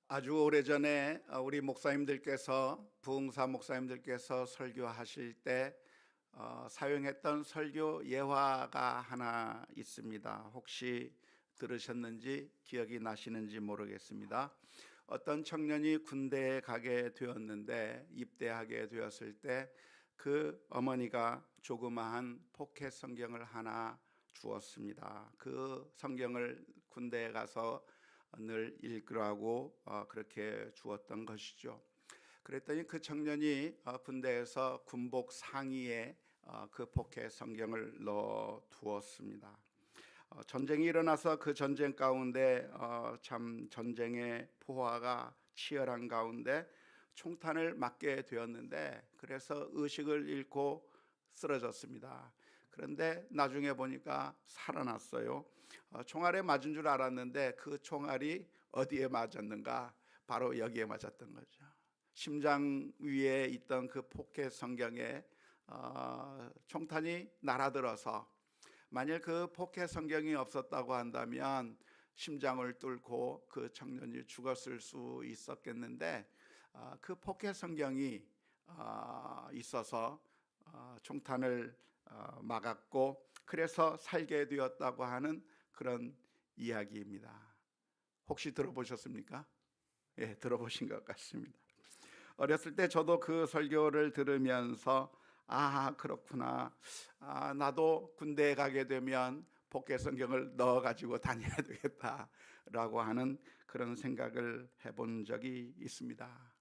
아주 오래전에 우리 목사님들께서 부흥사 목사님들께서 설교하실 때 사용했던 설교 예화가 하나 있습니다. 혹시 들으셨는지 기억이 나시는지 모르겠습니다. 어떤 청년이 군대에 가게 되었는데 입대하게 되었을 때 그 어머니가 조그마한 포켓 성경을 하나 주었습니다. 그 성경을 군대에 가서 늘 읽으라고 그렇게 주었던 것이죠. 그랬더니 그 청년이 군대에서 군복 상의에 그 포켓 성경을 넣어 두었습니다. 전쟁이 일어나서 그 전쟁 가운데 참 전쟁의 포화가 치열한 가운데 총탄을 맞게 되었는데 그래서 의식을 잃고 쓰러졌습니다. 그런데 나중에 보니까 살아났어요. 총알에 맞은 줄 알았는데 그 총알이 어디에 맞았는가? 바로 여기에 맞았던 거죠. 심장 위에 있던 그 포켓 성경에 총탄이 날아들어서 만일 그 포켓 성경이 없었다고 한다면 심장을 뚫고 그 청년이 죽었을 수 있었겠는데 그 포켓 성경이 있어서 총탄을 막았고 그래서 살게 되었다고 하는 그런 이야기입니다. 혹시 들어보셨습니까? 예, 들어보신 것 같습니다. 어렸을 때 저도 그 설교를 들으면서 그렇구나. 나도 군대에 가게 되면 복귀 성경을 넣어가지고 다녀야 되겠다라고 하는 그런 생각을 해본 적이 있습니다.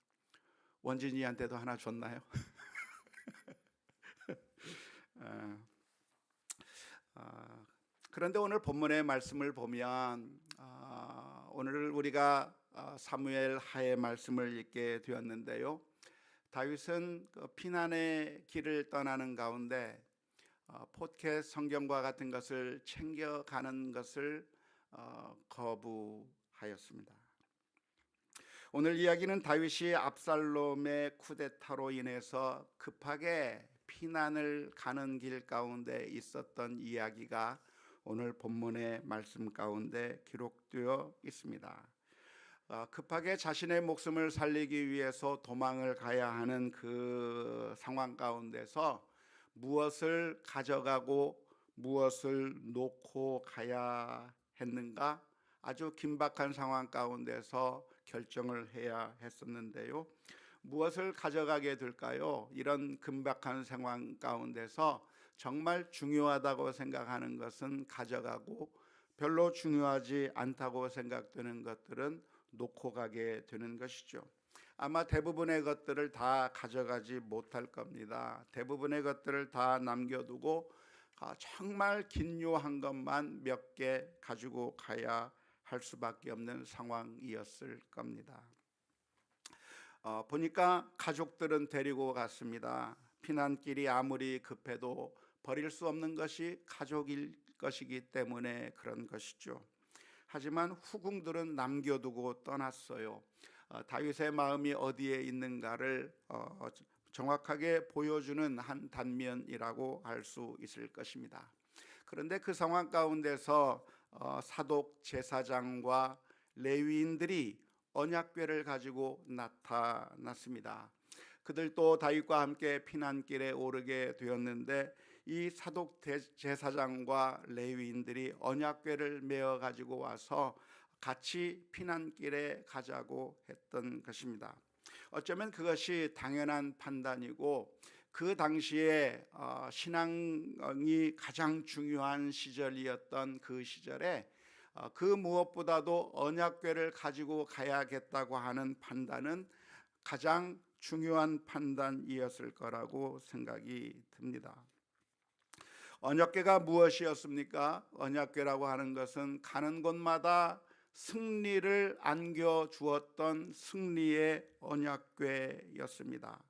원진이한테도 하나 줬나요? 그런데 오늘 본문의 말씀을 보면 오늘 우리가 사무엘 하의 말씀을 읽게 되었는데요. 다윗은 그 피난의 길을 떠나는 가운데 포켓 성경과 같은 것을 챙겨가는 것을 거부하였습니다. 오늘 이야기는 다윗이 압살롬의 쿠데타로 인해서 급하게 피난을 가는 길 가운데 있었던 이야기가 오늘 본문의 말씀 가운데 기록되어 있습니다. 급하게 자신의 목숨을 살리기 위해서 도망을 가야 하는 그 상황 가운데서 무엇을 가져가고 무엇을 놓고 가야 했는가? 아주 긴박한 상황 가운데서 결정을 해야 했었는데요. 무엇을 가져가게 될까요? 이런 긴박한 상황 가운데서 정말 중요하다고 생각하는 것은 가져가고 별로 중요하지 않다고 생각되는 것들은 놓고 가게 되는 것이죠. 아마 대부분의 것들을 다 가져가지 못할 겁니다. 대부분의 것들을 다 남겨두고 정말 긴요한 것만 몇 개 가지고 가야 할 수밖에 없는 상황이었을 겁니다. 보니까 가족들은 데리고 갔습니다. 피난길이 아무리 급해도 버릴 수 없는 것이 가족일 것이기 때문에 그런 것이죠. 하지만 후궁들은 남겨두고 떠났어요. 다윗의 마음이 어디에 있는가를 정확하게 보여주는 한 단면이라고 할 수 있을 것입니다. 그런데 그 상황 가운데서 사독 제사장과 레위인들이 언약궤를 가지고 나타났습니다. 그들도 다윗과 함께 피난길에 오르게 되었는데 이 사독 제사장과 레위인들이 언약궤를 메어 가지고 와서 같이 피난길에 가자고 했던 것입니다. 어쩌면 그것이 당연한 판단이고 그 당시에 신앙이 가장 중요한 시절이었던 그 시절에 그 무엇보다도 언약궤를 가지고 가야겠다고 하는 판단은 가장 중요한 판단이었을 거라고 생각이 듭니다. 언약궤가 무엇이었습니까? 언약궤라고 하는 것은 가는 곳마다 승리를 안겨주었던 승리의 언약궤였습니다.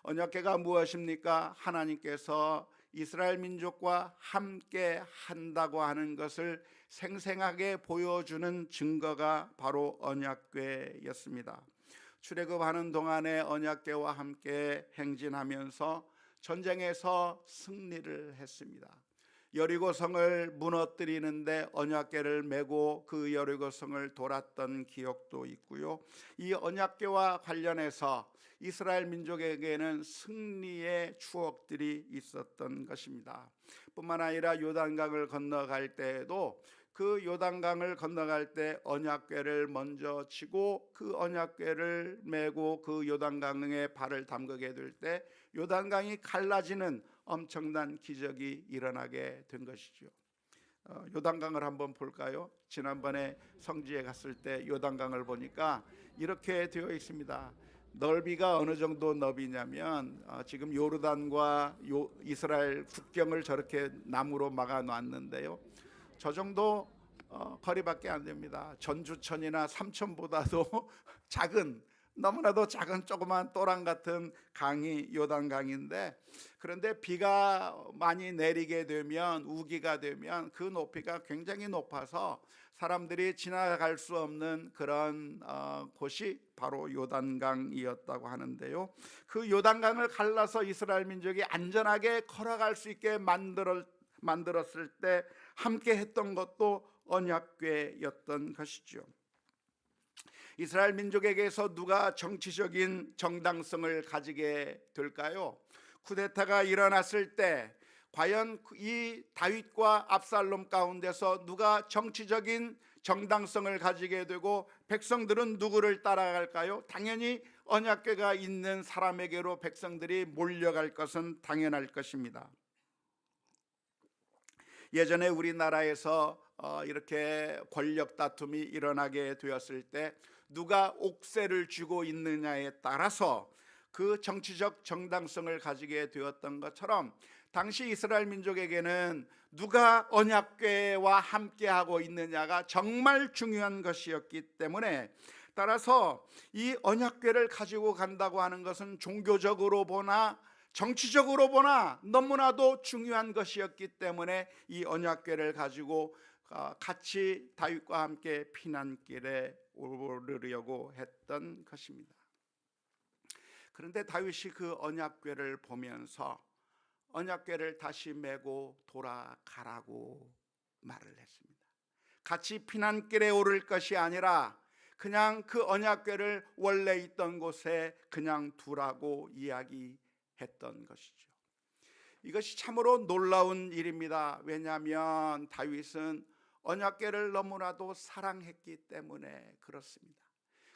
언약궤가 무엇입니까? 하나님께서 이스라엘 민족과 함께 한다고 하는 것을 생생하게 보여주는 증거가 바로 언약궤였습니다. 출애굽하는 동안에 언약궤와 함께 행진하면서 전쟁에서 승리를 했습니다. 여리고성을 무너뜨리는데 언약궤를 메고 그 여리고성을 돌았던 기억도 있고요. 이 언약궤와 관련해서 이스라엘 민족에게는 승리의 추억들이 있었던 것입니다. 뿐만 아니라 요단강을 건너갈 때에도 그 요단강을 건너갈 때 언약궤를 먼저 치고 그 언약궤를 메고 그 요단강에 발을 담그게 될 때 요단강이 갈라지는 엄청난 기적이 일어나게 된 것이죠. 요단강을 한번 볼까요? 지난번에 성지에 갔을 때 요단강을 보니까 이렇게 되어 있습니다. 넓이가 어느 정도 넓이냐면 지금 요르단과 이스라엘 국경을 저렇게 나무로 막아 놨는데요, 저 정도 거리밖에 안 됩니다. 전주천이나 삼천보다도 작은, 너무나도 작은 조그만 또랑 같은 강이 요단강인데, 그런데 비가 많이 내리게 되면, 우기가 되면 그 높이가 굉장히 높아서 사람들이 지나갈 수 없는 그런 곳이 바로 요단강이었다고 하는데요, 그 요단강을 갈라서 이스라엘 민족이 안전하게 걸어갈 수 있게 만들었을 때 함께 했던 것도 언약궤였던 것이죠. 이스라엘 민족에게서 누가 정치적인 정당성을 가지게 될까요? 쿠데타가 일어났을 때 과연 이 다윗과 압살롬 가운데서 누가 정치적인 정당성을 가지게 되고 백성들은 누구를 따라갈까요? 당연히 언약궤가 있는 사람에게로 백성들이 몰려갈 것은 당연할 것입니다. 예전에 우리나라에서 이렇게 권력 다툼이 일어나게 되었을 때 누가 옥새를 쥐고 있느냐에 따라서 그 정치적 정당성을 가지게 되었던 것처럼 당시 이스라엘 민족에게는 누가 언약궤와 함께하고 있느냐가 정말 중요한 것이었기 때문에, 따라서 이 언약궤를 가지고 간다고 하는 것은 종교적으로 보나 정치적으로 보나 너무나도 중요한 것이었기 때문에 이 언약궤를 가지고 같이 다윗과 함께 피난길에 오르려고 했던 것입니다. 그런데 다윗이 그 언약궤를 보면서 언약궤를 다시 메고 돌아가라고 말을 했습니다. 같이 피난길에 오를 것이 아니라 그냥 그 언약궤를 원래 있던 곳에 그냥 두라고 이야기했던 것이죠. 이것이 참으로 놀라운 일입니다. 왜냐하면 다윗은 언약궤를 너무나도 사랑했기 때문에 그렇습니다.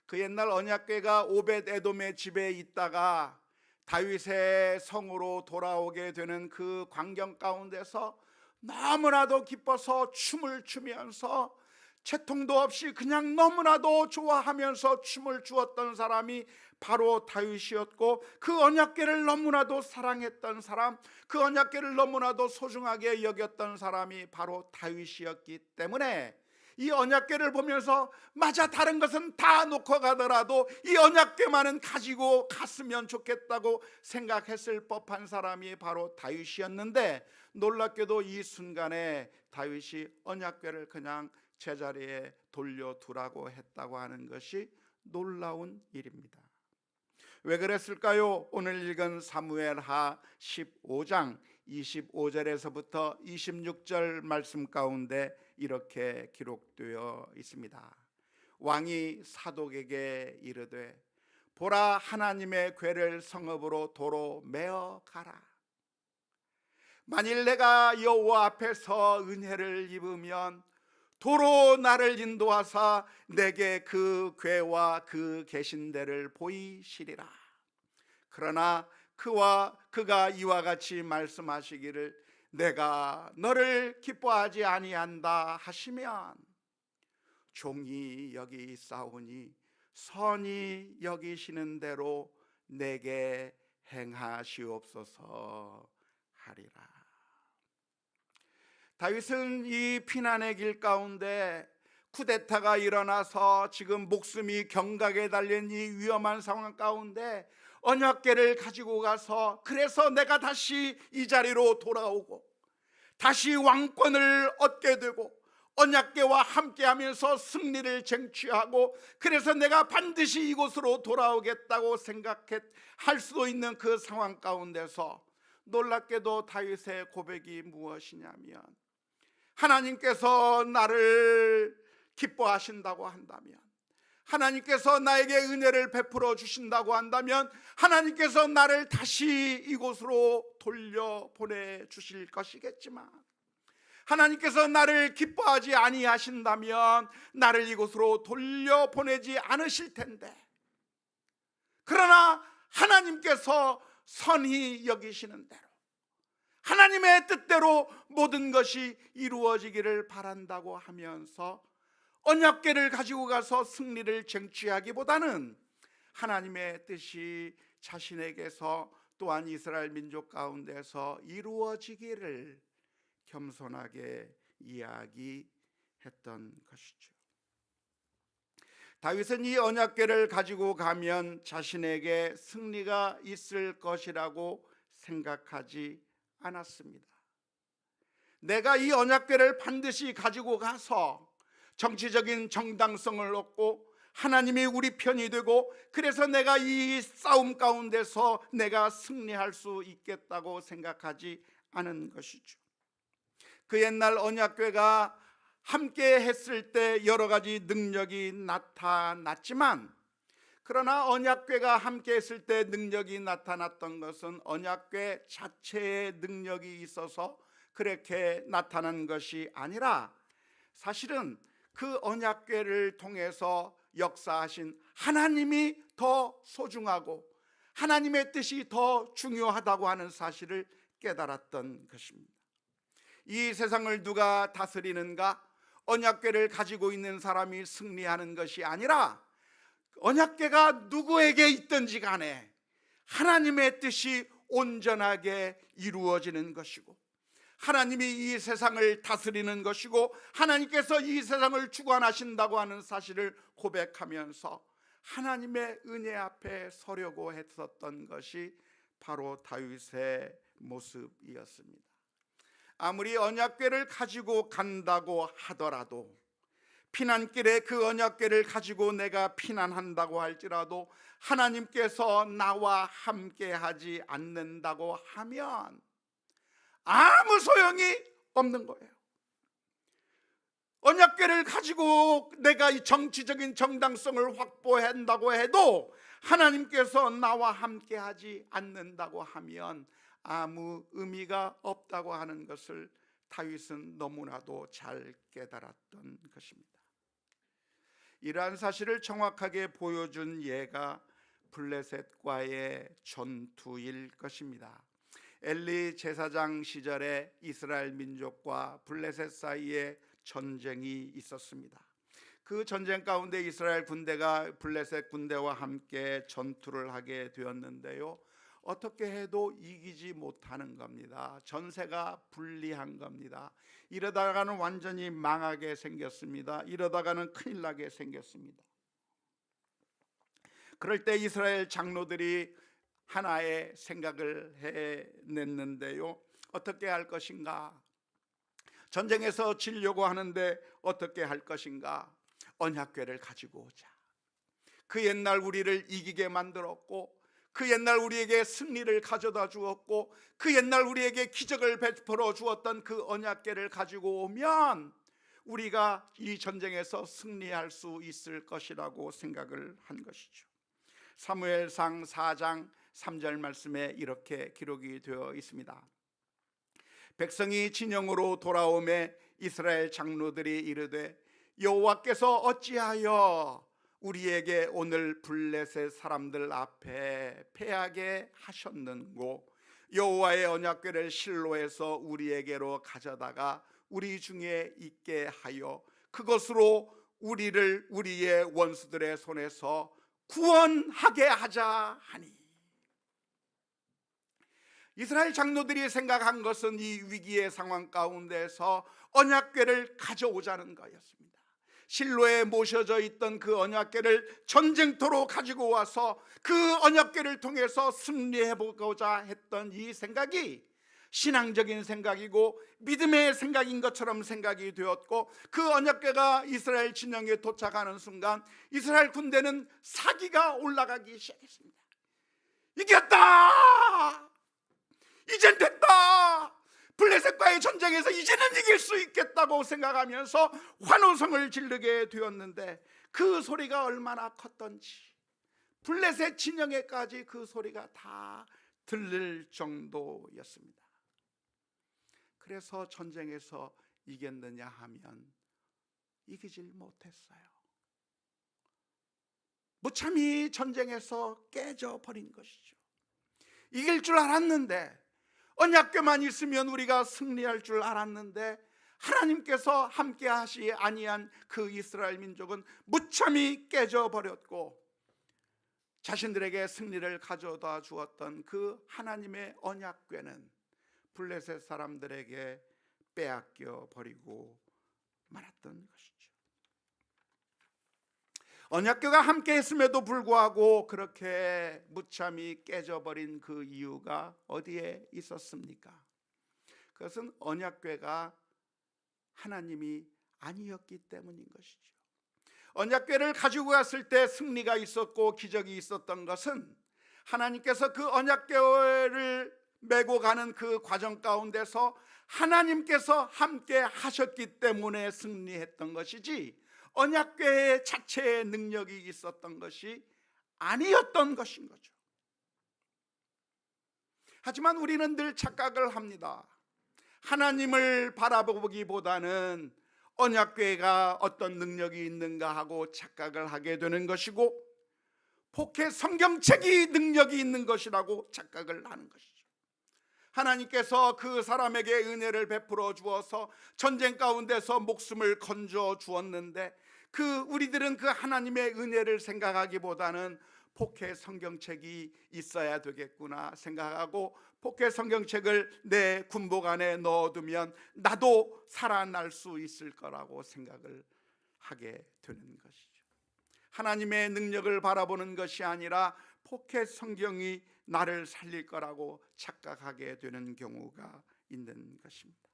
그 옛날 언약궤가 오벳 에돔의 집에 있다가 다윗의 성으로 돌아오게 되는 그 광경 가운데서 너무나도 기뻐서 춤을 추면서 채통도 없이 그냥 너무나도 좋아하면서 춤을 추었던 사람이 바로 다윗이었고, 그 언약궤를 너무나도 사랑했던 사람, 그 언약궤를 너무나도 소중하게 여겼던 사람이 바로 다윗이었기 때문에 이 언약궤를 보면서 맞아, 다른 것은 다 놓고 가더라도 이 언약궤만은 가지고 갔으면 좋겠다고 생각했을 법한 사람이 바로 다윗이었는데, 놀랍게도 이 순간에 다윗이 언약궤를 그냥 제자리에 돌려두라고 했다고 하는 것이 놀라운 일입니다. 왜 그랬을까요? 오늘 읽은 사무엘하 15장 25절에서부터 26절 말씀 가운데 이렇게 기록되어 있습니다. 왕이 사독에게 이르되, 보라, 하나님의 궤를 성읍으로 도로 메어 가라. 만일 내가 여호와 앞에서 은혜를 입으면 도로 나를 인도하사 내게 그 궤와 그 계신 데를 보이시리라. 그러나 그가 이와 같이 말씀하시기를, 내가 너를 기뻐하지 아니한다 하시면 종이 여기 있사오니 선히 여기시는 대로 내게 행하시옵소서 하리라. 다윗은 이 피난의 길 가운데 쿠데타가 일어나서 지금 목숨이 경각에 달린 이 위험한 상황 가운데 언약궤를 가지고 가서, 그래서 내가 다시 이 자리로 돌아오고 다시 왕권을 얻게 되고 언약궤와 함께하면서 승리를 쟁취하고, 그래서 내가 반드시 이곳으로 돌아오겠다고 생각할 수도 있는 그 상황 가운데서 놀랍게도 다윗의 고백이 무엇이냐면, 하나님께서 나를 기뻐하신다고 한다면, 하나님께서 나에게 은혜를 베풀어 주신다고 한다면, 하나님께서 나를 다시 이곳으로 돌려보내 주실 것이겠지만, 하나님께서 나를 기뻐하지 아니하신다면 나를 이곳으로 돌려보내지 않으실 텐데, 그러나 하나님께서 선히 여기시는 대로, 하나님의 뜻대로 모든 것이 이루어지기를 바란다고 하면서 언약궤를 가지고 가서 승리를 쟁취하기보다는 하나님의 뜻이 자신에게서 또한 이스라엘 민족 가운데서 이루어지기를 겸손하게 이야기했던 것이죠. 다윗은 이 언약궤를 가지고 가면 자신에게 승리가 있을 것이라고 생각하지 않았습니다. 내가 이 언약궤를 반드시 가지고 가서 정치적인 정당성을 얻고 하나님이 우리 편이 되고, 그래서 내가 이 싸움 가운데서 내가 승리할 수 있겠다고 생각하지 않은 것이죠. 그 옛날 언약궤가 함께 했을 때 여러 가지 능력이 나타났지만, 그러나 언약궤가 함께 했을 때 능력이 나타났던 것은 언약궤 자체의 능력이 있어서 그렇게 나타난 것이 아니라, 사실은 그 언약궤를 통해서 역사하신 하나님이 더 소중하고 하나님의 뜻이 더 중요하다고 하는 사실을 깨달았던 것입니다. 이 세상을 누가 다스리는가? 언약궤를 가지고 있는 사람이 승리하는 것이 아니라, 언약궤가 누구에게 있든지 간에 하나님의 뜻이 온전하게 이루어지는 것이고, 하나님이 이 세상을 다스리는 것이고, 하나님께서 이 세상을 주관하신다고 하는 사실을 고백하면서 하나님의 은혜 앞에 서려고 했었던 것이 바로 다윗의 모습이었습니다. 아무리 언약궤를 가지고 간다고 하더라도, 피난길에 그 언약궤를 가지고 내가 피난한다고 할지라도 하나님께서 나와 함께 하지 않는다고 하면 아무 소용이 없는 거예요. 언약궤를 가지고 내가 이 정치적인 정당성을 확보한다고 해도 하나님께서 나와 함께 하지 않는다고 하면 아무 의미가 없다고 하는 것을 다윗은 너무나도 잘 깨달았던 것입니다. 이러한 사실을 정확하게 보여준 예가 블레셋과의 전투일 것입니다. 엘리 제사장 시절에 이스라엘 민족과 블레셋 사이에 전쟁이 있었습니다. 그 전쟁 가운데 이스라엘 군대가 블레셋 군대와 함께 전투를 하게 되었는데요, 어떻게 해도 이기지 못하는 겁니다. 전세가 불리한 겁니다. 이러다가는 완전히 망하게 생겼습니다. 이러다가는 큰일 나게 생겼습니다. 그럴 때 이스라엘 장로들이 하나의 생각을 해냈는데요, 어떻게 할 것인가? 전쟁에서 지려고 하는데 어떻게 할 것인가? 언약궤를 가지고 오자. 그 옛날 우리를 이기게 만들었고, 그 옛날 우리에게 승리를 가져다 주었고, 그 옛날 우리에게 기적을 베풀어 주었던 그 언약궤를 가지고 오면 우리가 이 전쟁에서 승리할 수 있을 것이라고 생각을 한 것이죠. 사무엘상 4장 3절 말씀에 이렇게 기록이 되어 있습니다. 백성이 진영으로 돌아오매 이스라엘 장로들이 이르되, 여호와께서 어찌하여 우리에게 오늘 블레셋 사람들 앞에 패하게 하셨는고, 여호와의 언약궤를 실로에서 우리에게로 가져다가 우리 중에 있게 하여 그것으로 우리를 우리의 원수들의 손에서 구원하게 하자 하니. 이스라엘 장로들이 생각한 것은 이 위기의 상황 가운데서 언약궤를 가져오자는 거였습니다. 실로에 모셔져 있던 그 언약궤를 전쟁터로 가지고 와서 그 언약궤를 통해서 승리해보고자 했던 이 생각이 신앙적인 생각이고 믿음의 생각인 것처럼 생각이 되었고, 그 언약궤가 이스라엘 진영에 도착하는 순간 이스라엘 군대는 사기가 올라가기 시작했습니다. 이겼다! 이젠 됐다, 블레셋과의 전쟁에서 이제는 이길 수 있겠다고 생각하면서 환호성을 지르게 되었는데 그 소리가 얼마나 컸던지 블레셋 진영에까지 그 소리가 다 들릴 정도였습니다. 그래서 전쟁에서 이겼느냐 하면 이기질 못했어요. 무참히 전쟁에서 깨져버린 것이죠. 이길 줄 알았는데, 언약궤만 있으면 우리가 승리할 줄 알았는데 하나님께서 함께 하시 아니한 그 이스라엘 민족은 무참히 깨져버렸고, 자신들에게 승리를 가져다 주었던 그 하나님의 언약궤는 블레셋 사람들에게 빼앗겨 버리고 말았던 것이죠. 언약궤가 함께 했음에도 불구하고 그렇게 무참히 깨져버린 그 이유가 어디에 있었습니까? 그것은 언약궤가 하나님이 아니었기 때문인 것이죠. 언약궤를 가지고 갔을 때 승리가 있었고 기적이 있었던 것은 하나님께서 그 언약궤를 메고 가는 그 과정 가운데서 하나님께서 함께 하셨기 때문에 승리했던 것이지, 언약궤 자체의 능력이 있었던 것이 아니었던 것인 거죠. 하지만 우리는 늘 착각을 합니다. 하나님을 바라보기보다는 언약궤가 어떤 능력이 있는가 하고 착각을 하게 되는 것이고, 복해 성경책이 능력이 있는 것이라고 착각을 하는 것이죠. 하나님께서 그 사람에게 은혜를 베풀어 주어서 전쟁 가운데서 목숨을 건져 주었는데, 우리들은 그 하나님의 은혜를 생각하기보다는 복해 성경책이 있어야 되겠구나 생각하고, 복해 성경책을 내 군복 안에 넣어두면 나도 살아날 수 있을 거라고 생각을 하게 되는 것이죠. 하나님의 능력을 바라보는 것이 아니라 복해 성경이 나를 살릴 거라고 착각하게 되는 경우가 있는 것입니다.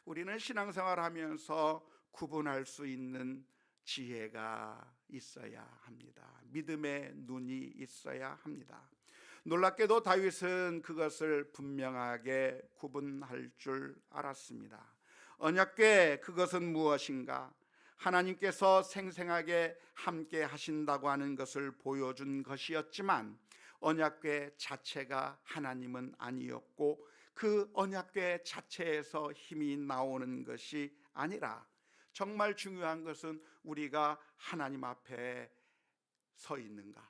우리는 신앙생활하면서 구분할 수 있는 지혜가 있어야 합니다. 믿음의 눈이 있어야 합니다. 놀랍게도 다윗은 그것을 분명하게 구분할 줄 알았습니다. 언약궤, 그것은 무엇인가? 하나님께서 생생하게 함께 하신다고 하는 것을 보여준 것이었지만 언약궤 자체가 하나님은 아니었고, 그 언약궤 자체에서 힘이 나오는 것이 아니라 정말 중요한 것은 우리가 하나님 앞에 서 있는가,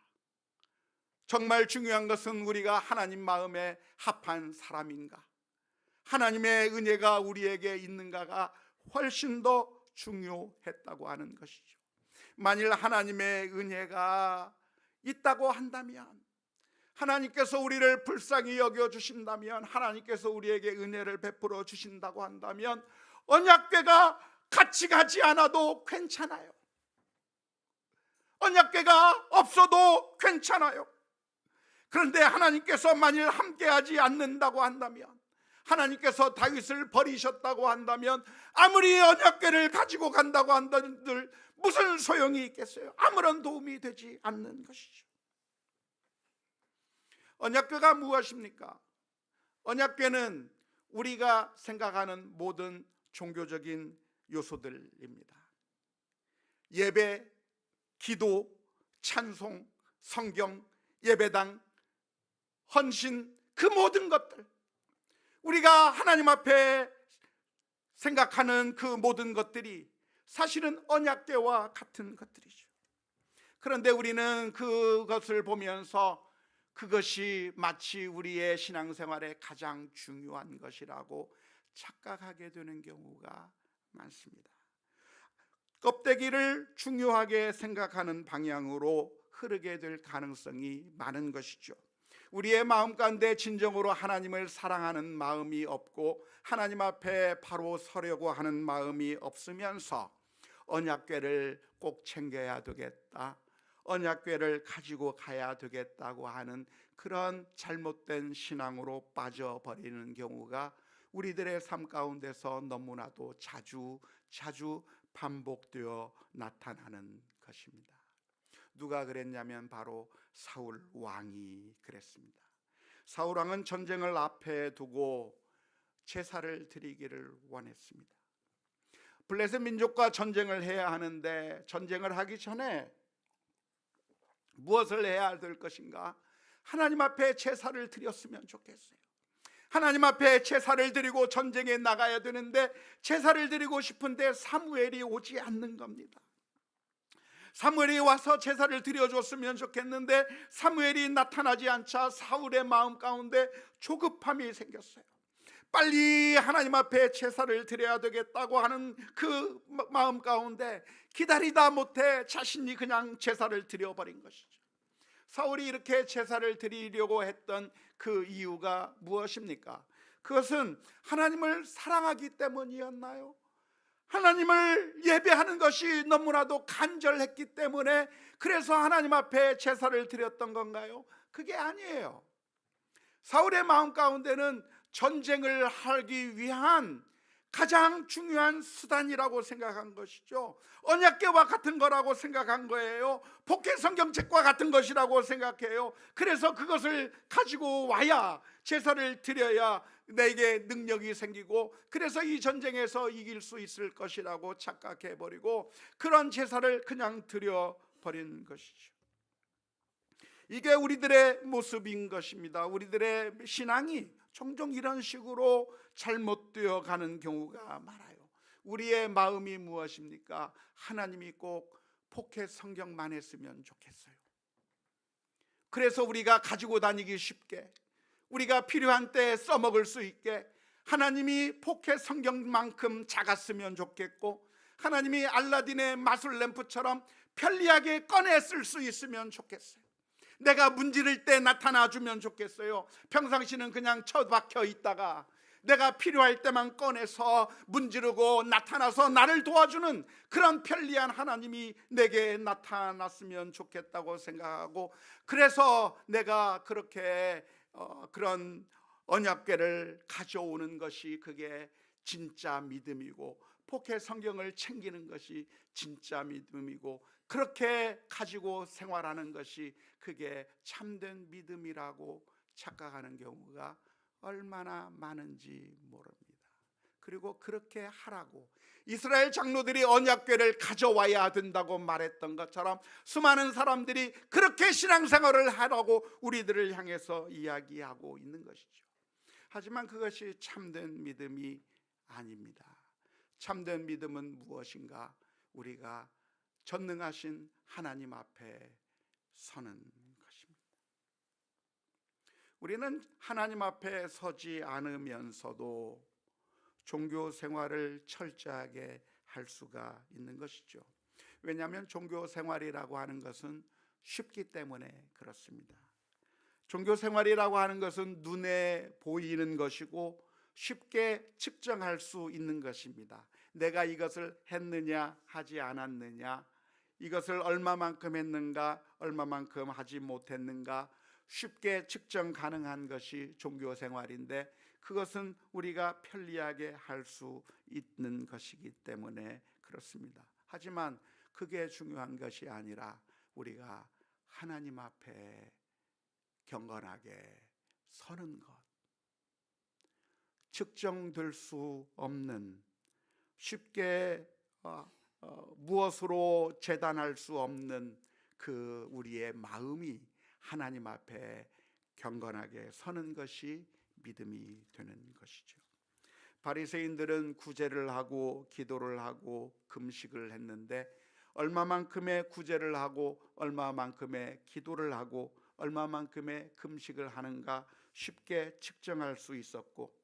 정말 중요한 것은 우리가 하나님 마음에 합한 사람인가, 하나님의 은혜가 우리에게 있는가가 훨씬 더 중요했다고 하는 것이죠. 만일 하나님의 은혜가 있다고 한다면, 하나님께서 우리를 불쌍히 여겨주신다면, 하나님께서 우리에게 은혜를 베풀어 주신다고 한다면 언약궤가 같이 가지 않아도 괜찮아요. 언약궤가 없어도 괜찮아요. 그런데 하나님께서 만일 함께하지 않는다고 한다면, 하나님께서 다윗을 버리셨다고 한다면 아무리 언약궤를 가지고 간다고 한들 무슨 소용이 있겠어요? 아무런 도움이 되지 않는 것이죠. 언약궤가 무엇입니까? 언약궤는 우리가 생각하는 모든 종교적인 요소들입니다. 예배, 기도, 찬송, 성경, 예배당, 헌신, 그 모든 것들, 우리가 하나님 앞에 생각하는 그 모든 것들이 사실은 언약궤와 같은 것들이죠. 그런데 우리는 그것을 보면서 그것이 마치 우리의 신앙생활에 가장 중요한 것이라고 착각하게 되는 경우가 많습니다. 껍데기를 중요하게 생각하는 방향으로 흐르게 될 가능성이 많은 것이죠. 우리의 마음 가운데 진정으로 하나님을 사랑하는 마음이 없고 하나님 앞에 바로 서려고 하는 마음이 없으면서 언약궤를 꼭 챙겨야 되겠다, 언약궤를 가지고 가야 되겠다고 하는 그런 잘못된 신앙으로 빠져버리는 경우가 우리들의 삶 가운데서 너무나도 자주 반복되어 나타나는 것입니다. 누가 그랬냐면 바로 사울 왕이 그랬습니다. 사울 왕은 전쟁을 앞에 두고 제사를 드리기를 원했습니다. 블레셋 민족과 전쟁을 해야 하는데 전쟁을 하기 전에 무엇을 해야 될 것인가? 하나님 앞에 제사를 드렸으면 좋겠어요. 하나님 앞에 제사를 드리고 전쟁에 나가야 되는데 제사를 드리고 싶은데 사무엘이 오지 않는 겁니다. 사무엘이 와서 제사를 드려줬으면 좋겠는데 사무엘이 나타나지 않자 사울의 마음 가운데 조급함이 생겼어요. 빨리 하나님 앞에 제사를 드려야 되겠다고 하는 그 마음 가운데 기다리다 못해 자신이 그냥 제사를 드려버린 것이죠. 사울이 이렇게 제사를 드리려고 했던 그 이유가 무엇입니까? 그것은 하나님을 사랑하기 때문이었나요? 하나님을 예배하는 것이 너무나도 간절했기 때문에 그래서 하나님 앞에 제사를 드렸던 건가요? 그게 아니에요. 사울의 마음 가운데는 전쟁을 하기 위한 가장 중요한 수단이라고 생각한 것이죠. 언약궤와 같은 거라고 생각한 거예요. 복해 성경책과 같은 것이라고 생각해요. 그래서 그것을 가지고 와야 제사를 드려야 내게 능력이 생기고 그래서 이 전쟁에서 이길 수 있을 것이라고 착각해버리고 그런 제사를 그냥 드려버린 것이죠. 이게 우리들의 모습인 것입니다. 우리들의 신앙이 종종 이런 식으로 잘못되어 가는 경우가 많아요. 우리의 마음이 무엇입니까? 하나님이 꼭 포켓 성경만 했으면 좋겠어요. 그래서 우리가 가지고 다니기 쉽게, 우리가 필요한 때에 써먹을 수 있게 하나님이 포켓 성경만큼 작았으면 좋겠고 하나님이 알라딘의 마술 램프처럼 편리하게 꺼내 쓸 수 있으면 좋겠어요. 내가 문지를 때 나타나주면 좋겠어요. 평상시는 그냥 처박혀 있다가 내가 필요할 때만 꺼내서 문지르고 나타나서 나를 도와주는 그런 편리한 하나님이 내게 나타났으면 좋겠다고 생각하고 그래서 내가 그렇게 그런 언약궤를 가져오는 것이 그게 진짜 믿음이고 포켓 성경을 챙기는 것이 진짜 믿음이고 그렇게 가지고 생활하는 것이 그게 참된 믿음이라고 착각하는 경우가 얼마나 많은지 모릅니다. 그리고 그렇게 하라고 이스라엘 장로들이 언약궤를 가져와야 된다고 말했던 것처럼 수많은 사람들이 그렇게 신앙생활을 하라고 우리들을 향해서 이야기하고 있는 것이죠. 하지만 그것이 참된 믿음이 아닙니다. 참된 믿음은 무엇인가? 우리가 전능하신 하나님 앞에 서는 것입니다. 우리는 하나님 앞에 서지 않으면서도 종교 생활을 철저하게 할 수가 있는 것이죠. 왜냐하면 종교 생활이라고 하는 것은 쉽기 때문에 그렇습니다. 종교 생활이라고 하는 것은 눈에 보이는 것이고 쉽게 측정할 수 있는 것입니다. 내가 이것을 했느냐 하지 않았느냐, 이것을 얼마만큼 했는가 얼마만큼 하지 못했는가 쉽게 측정 가능한 것이 종교 생활인데 그것은 우리가 편리하게 할 수 있는 것이기 때문에 그렇습니다. 하지만 그게 중요한 것이 아니라 우리가 하나님 앞에 경건하게 서는 것, 측정될 수 없는 쉽게 무엇으로 재단할 수 없는 그 우리의 마음이 하나님 앞에 경건하게 서는 것이 믿음이 되는 것이죠. 바리새인들은 구제를 하고 기도를 하고 금식을 했는데 얼마만큼의 구제를 하고 얼마만큼의 기도를 하고 얼마만큼의 금식을 하는가 쉽게 측정할 수 있었고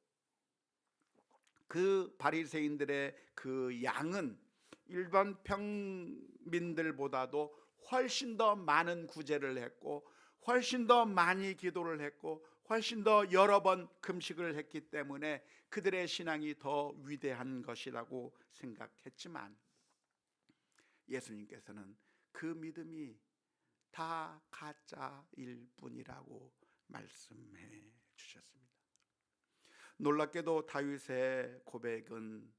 그 바리새인들의 그 양은 일반 평민들보다도 훨씬 더 많은 구제를 했고 훨씬 더 많이 기도를 했고 훨씬 더 여러 번 금식을 했기 때문에 그들의 신앙이 더 위대한 것이라고 생각했지만 예수님께서는 그 믿음이 다 가짜일 뿐이라고 말씀해 주셨습니다. 놀랍게도 다윗의 고백은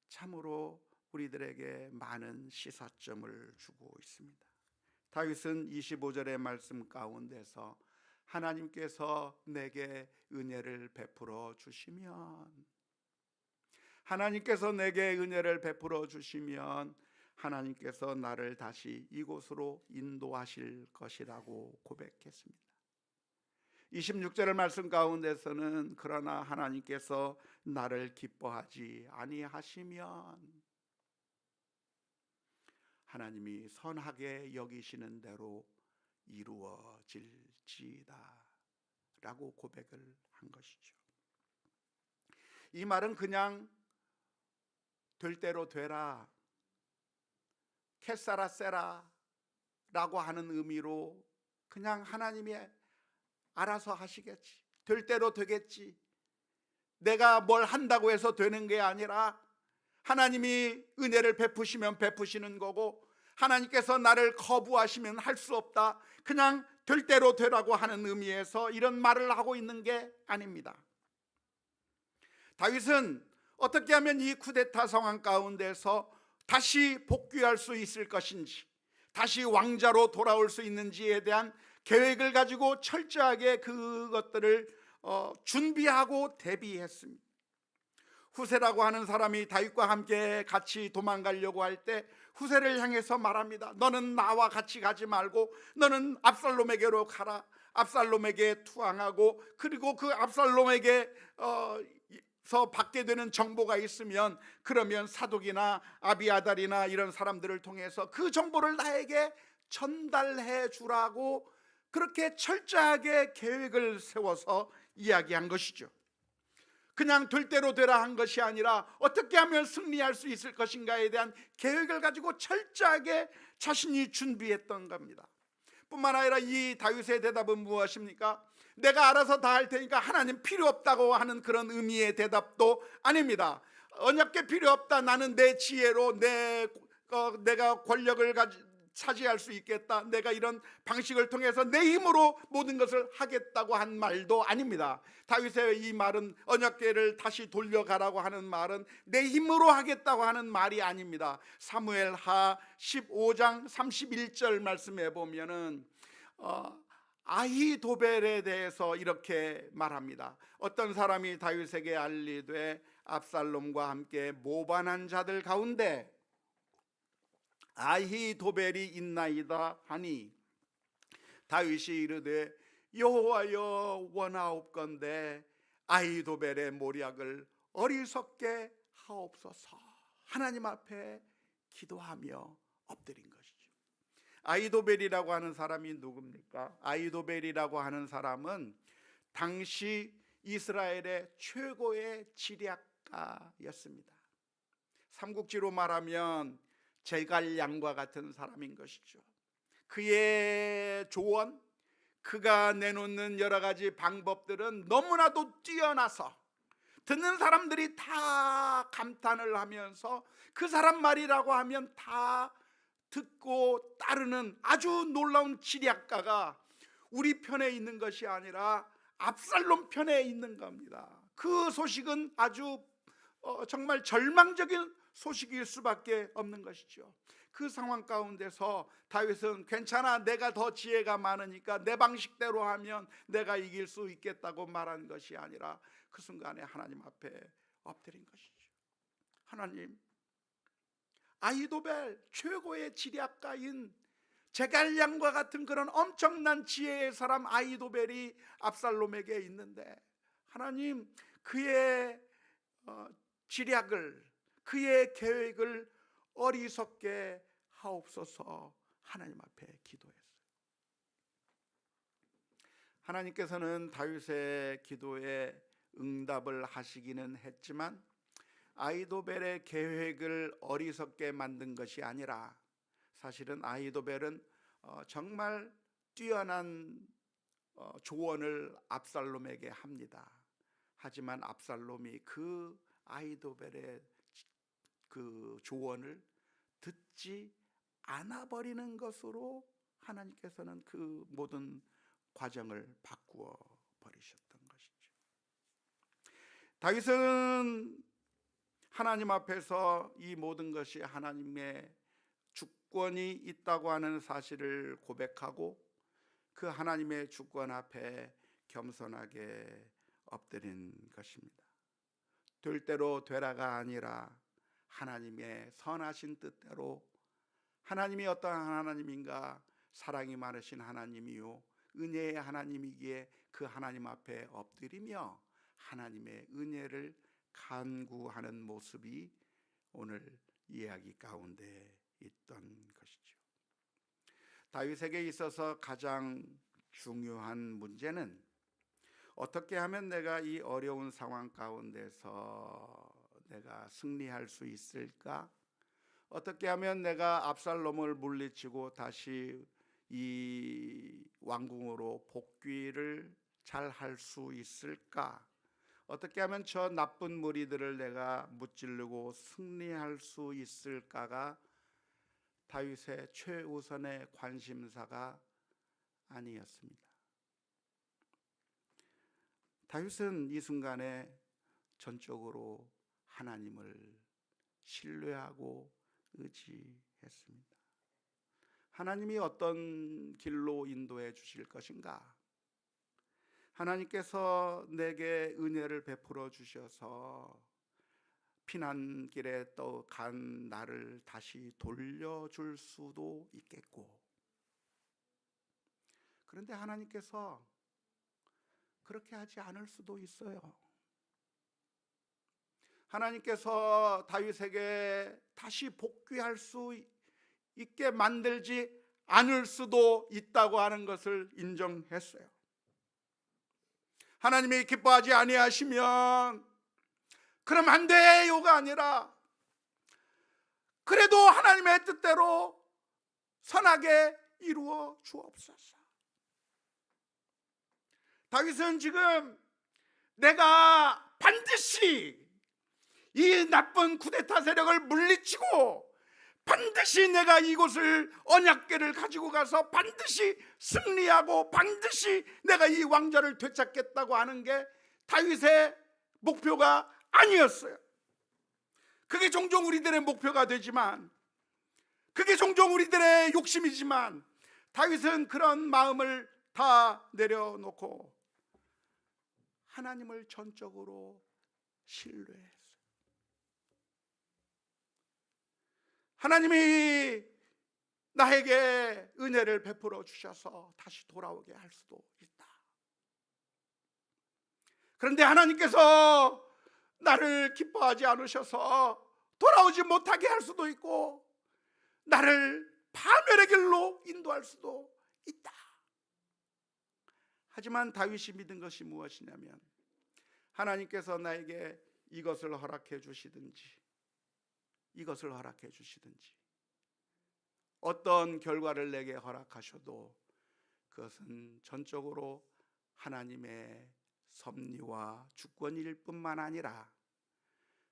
참으로 우리들에게 많은 시사점을 주고 있습니다. 다윗은 25절의 말씀 가운데서 하나님께서 내게 은혜를 베풀어 주시면, 하나님께서 내게 은혜를 베풀어 주시면 하나님께서 나를 다시 이곳으로 인도하실 것이라고 고백했습니다. 26절의 말씀 가운데서는 그러나 하나님께서 나를 기뻐하지 아니하시면 하나님이 선하게 여기시는 대로 이루어질지이다 라고 고백을 한 것이죠. 이 말은 그냥 될 대로 되라, 캐사라 세라 라고 하는 의미로 그냥 하나님이 알아서 하시겠지, 될 대로 되겠지, 내가 뭘 한다고 해서 되는 게 아니라 하나님이 은혜를 베푸시면 베푸시는 거고, 하나님께서 나를 거부하시면 할 수 없다, 그냥 될 대로 되라고 하는 의미에서 이런 말을 하고 있는 게 아닙니다. 다윗은 어떻게 하면 이 쿠데타 상황 가운데서 다시 복귀할 수 있을 것인지, 다시 왕자로 돌아올 수 있는지에 대한 계획을 가지고 철저하게 그것들을 준비하고 대비했습니다. 후세라고 하는 사람이 다윗과 함께 같이 도망가려고 할 때 후세를 향해서 말합니다. 너는 나와 같이 가지 말고 너는 압살롬에게로 가라. 압살롬에게 투항하고, 그리고 그 압살롬에게 서 받게 되는 정보가 있으면 그러면 사독이나 아비아달이나 이런 사람들을 통해서 그 정보를 나에게 전달해 주라고 그렇게 철저하게 계획을 세워서 이야기한 것이죠. 그냥 될 대로 되라 한 것이 아니라 어떻게 하면 승리할 수 있을 것인가에 대한 계획을 가지고 철저하게 자신이 준비했던 겁니다. 뿐만 아니라 이 다윗의 대답은 무엇입니까? 내가 알아서 다 할 테니까 하나님 필요 없다고 하는 그런 의미의 대답도 아닙니다. 언약궤 필요 없다, 나는 내 지혜로 내가 권력을 차지할 수 있겠다, 내가 이런 방식을 통해서 내 힘으로 모든 것을 하겠다고 한 말도 아닙니다. 다윗의 이 말은, 언약궤를 다시 돌려가라고 하는 말은 내 힘으로 하겠다고 하는 말이 아닙니다. 사무엘하 15장 31절 말씀에 보면은 아히도벨에 대해서 이렇게 말합니다. 어떤 사람이 다윗에게 알리되 압살롬과 함께 모반한 자들 가운데 아히도벨이 있나이다 하니 다윗이 이르되 여호와여 원하옵건대 아히도벨의 모략을 어리석게 하옵소서. 하나님 앞에 기도하며 엎드린 것이죠. 아히도벨이라고 하는 사람이 누굽니까? 아히도벨이라고 하는 사람은 당시 이스라엘의 최고의 지략가였습니다. 삼국지로 말하면 제갈량과 같은 사람인 것이죠. 그의 조언, 그가 내놓는 여러 가지 방법들은 너무나도 뛰어나서 듣는 사람들이 다 감탄을 하면서 그 사람 말이라고 하면 다 듣고 따르는 아주 놀라운 지략가가 우리 편에 있는 것이 아니라 압살롬 편에 있는 겁니다. 그 소식은 아주 정말 절망적인 소식일 수밖에 없는 것이죠. 그 상황 가운데서 다윗은 괜찮아, 내가 더 지혜가 많으니까 내 방식대로 하면 내가 이길 수 있겠다고 말한 것이 아니라 그 순간에 하나님 앞에 엎드린 것이죠. 하나님, 아히도벨 최고의 지략가인 제갈량과 같은 그런 엄청난 지혜의 사람 아히도벨이 압살롬에게 있는데 하나님, 그의 지략을, 그의 계획을 어리석게 하옵소서 하나님 앞에 기도했어요. 하나님께서는 다윗의 기도에 응답을 하시기는 했지만 아히도벨의 계획을 어리석게 만든 것이 아니라 사실은 아히도벨은 정말 뛰어난 조언을 압살롬에게 합니다. 하지만 압살롬이 그 아히도벨의 그 조언을 듣지 않아 버리는 것으로 하나님께서는 그 모든 과정을 바꾸어 버리셨던 것이죠. 다윗은 하나님 앞에서 이 모든 것이 하나님의 주권이 있다고 하는 사실을 고백하고 그 하나님의 주권 앞에 겸손하게 엎드린 것입니다. 될 대로 되라가 아니라 하나님의 선하신 뜻대로, 하나님이 어떠한 하나님인가? 사랑이 많으신 하나님이요 은혜의 하나님이기에 그 하나님 앞에 엎드리며 하나님의 은혜를 간구하는 모습이 오늘 이야기 가운데 있던 것이죠. 다윗에게 있어서 가장 중요한 문제는 어떻게 하면 내가 이 어려운 상황 가운데서 내가 승리할 수 있을까? 어떻게 하면 내가 압살롬을 물리치고 다시 이 왕궁으로 복귀를 잘 할 수 있을까? 어떻게 하면 저 나쁜 무리들을 내가 무찌르고 승리할 수 있을까가 다윗의 최우선의 관심사가 아니었습니다. 다윗은 이 순간에 전적으로 하나님을 신뢰하고 의지했습니다. 하나님이 어떤 길로 인도해 주실 것인가? 하나님께서 내게 은혜를 베풀어 주셔서 피난길에 또 간 나를 다시 돌려줄 수도 있겠고, 그런데 하나님께서 그렇게 하지 않을 수도 있어요. 하나님께서 다윗에게 다시 복귀할 수 있게 만들지 않을 수도 있다고 하는 것을 인정했어요. 하나님이 기뻐하지 아니하시면 그럼 안 돼요가 아니라 그래도 하나님의 뜻대로 선하게 이루어 주옵소서. 다윗은 지금 내가 반드시 이 나쁜 쿠데타 세력을 물리치고 반드시 내가 이곳을 언약궤를 가지고 가서 반드시 승리하고 반드시 내가 이 왕좌를 되찾겠다고 하는 게 다윗의 목표가 아니었어요. 그게 종종 우리들의 목표가 되지만, 그게 종종 우리들의 욕심이지만, 다윗은 그런 마음을 다 내려놓고 하나님을 전적으로 신뢰했어요. 하나님이 나에게 은혜를 베풀어 주셔서 다시 돌아오게 할 수도 있다. 그런데 하나님께서 나를 기뻐하지 않으셔서 돌아오지 못하게 할 수도 있고 나를 파멸의 길로 인도할 수도 있다. 하지만 다윗이 믿은 것이 무엇이냐면, 하나님께서 나에게 이것을 허락해 주시든지 이것을 허락해 주시든지 어떤 결과를 내게 허락하셔도 그것은 전적으로 하나님의 섭리와 주권일 뿐만 아니라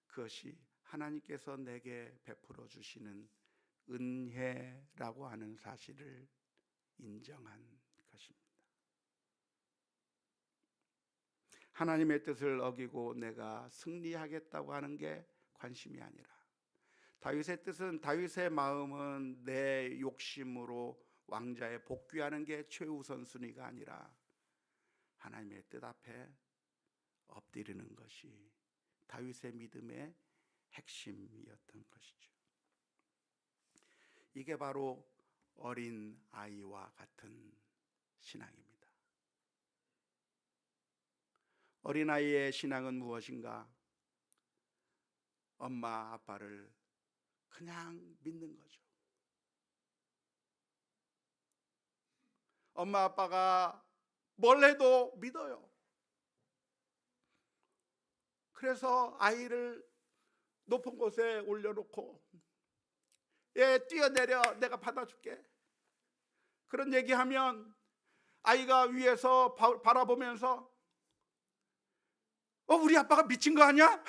그것이 하나님께서 내게 베풀어 주시는 은혜라고 하는 사실을 인정한 것입니다. 하나님의 뜻을 어기고 내가 승리하겠다고 하는 게 관심이 아니라, 다윗의 뜻은, 다윗의 마음은 내 욕심으로 왕좌에 복귀하는 게 최우선 순위가 아니라 하나님의 뜻 앞에 엎드리는 것이 다윗의 믿음의 핵심이었던 것이죠. 이게 바로 어린 아이와 같은 신앙입니다. 어린 아이의 신앙은 무엇인가? 엄마 아빠를 그냥 믿는 거죠. 엄마 아빠가 뭘 해도 믿어요. 그래서 아이를 높은 곳에 올려놓고 얘 뛰어내려, 내가 받아줄게, 그런 얘기하면 아이가 위에서 바라보면서 우리 아빠가 미친 거 아니야?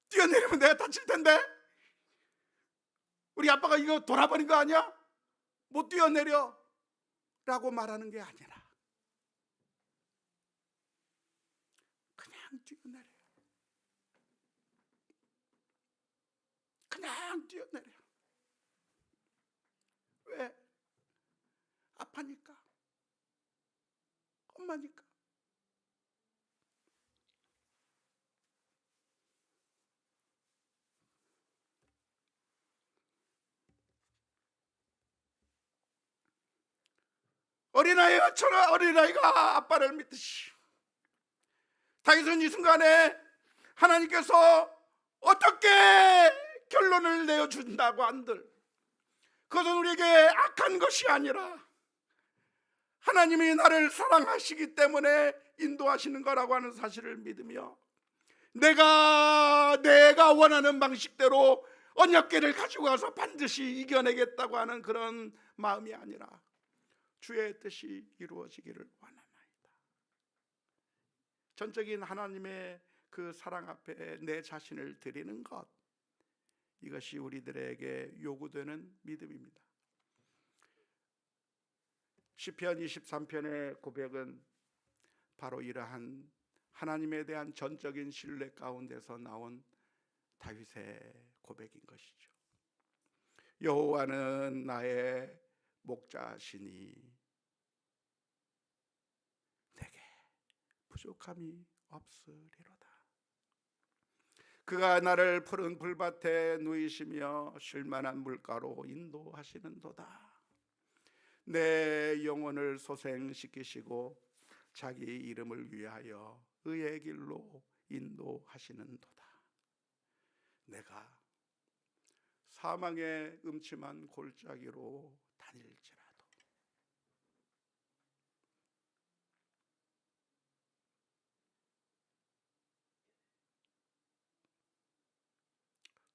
뛰어내리면 내가 다칠 텐데, 우리 아빠가 이거 돌아버린 거 아니야? 못 뛰어내려 라고 말하는 게 아니라 그냥 뛰어내려, 그냥 뛰어내려. 왜? 위험하니까. 어린아이가 아빠를 믿듯이 다윗은 이 순간에 하나님께서 어떻게 결론을 내어준다고 한들 그것은 우리에게 악한 것이 아니라 하나님이 나를 사랑하시기 때문에 인도하시는 거라고 하는 사실을 믿으며 내가 원하는 방식대로 언약궤를 가지고 가서 반드시 이겨내겠다고 하는 그런 마음이 아니라 주의 뜻이 이루어지기를 원하나이다. 전적인 하나님의 그 사랑 앞에 내 자신을 드리는 것, 이것이 우리들에게 요구되는 믿음입니다. 시편 23편의 고백은 바로 이러한 하나님에 대한 전적인 신뢰 가운데서 나온 다윗의 고백인 것이죠. 여호와는 나의 목자시니 내게 부족함이 없으리로다. 그가 나를 푸른 풀밭에 누이시며 쉴만한 물가로 인도하시는도다. 내 영혼을 소생시키시고 자기 이름을 위하여 의의 길로 인도하시는도다. 내가 사망의 음침한 골짜기로 다닐지라도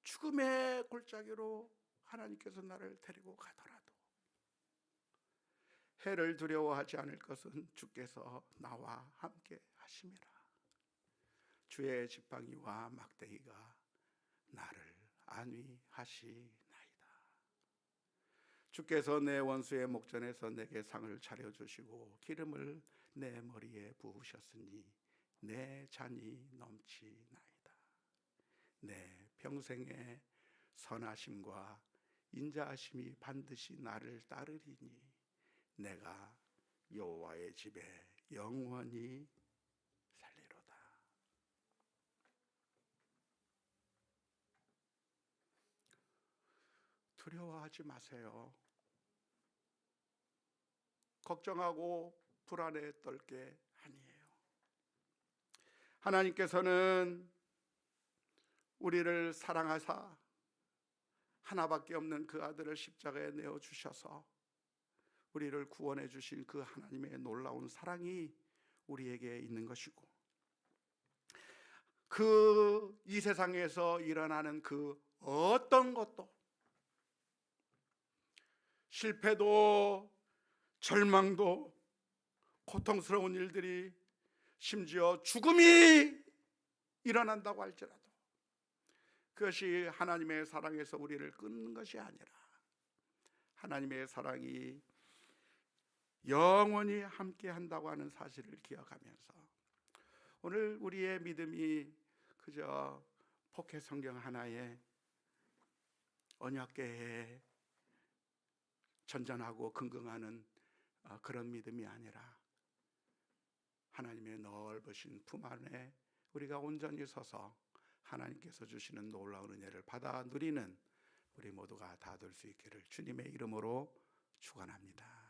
죽음의 골짜기로 하나님께서 나를 데리고 가더라도 해를 두려워하지 않을 것은 주께서 나와 함께 하심이라. 주의 지팡이와 막대기가 나를 안위하시나이다. 주께서 내 원수의 목전에서 내게 상을 차려주시고 기름을 내 머리에 부으셨으니 내 잔이 넘치나이다. 내 평생의 선하심과 인자하심이 반드시 나를 따르리니 내가 여호와의 집에 영원히 살리로다. 두려워하지 마세요. 걱정하고 불안에 떨 게 아니에요. 하나님께서는 우리를 사랑하사 하나밖에 없는 그 아들을 십자가에 내어 주셔서 우리를 구원해 주신 그 하나님의 놀라운 사랑이 우리에게 있는 것이고, 그 이 세상에서 일어나는 그 어떤 것도, 실패도 절망도 고통스러운 일들이 심지어 죽음이 일어난다고 할지라도 그것이 하나님의 사랑에서 우리를 끊는 것이 아니라 하나님의 사랑이 영원히 함께 한다고 하는 사실을 기억하면서 오늘 우리의 믿음이 그저 포켓 성경 하나에 언약궤에 전전하고 긍긍하는 그런 믿음이 아니라 하나님의 넓으신 품 안에 우리가 온전히 서서 하나님께서 주시는 놀라운 은혜를 받아 누리는 우리 모두가 다 될 수 있기를 주님의 이름으로 축원합니다.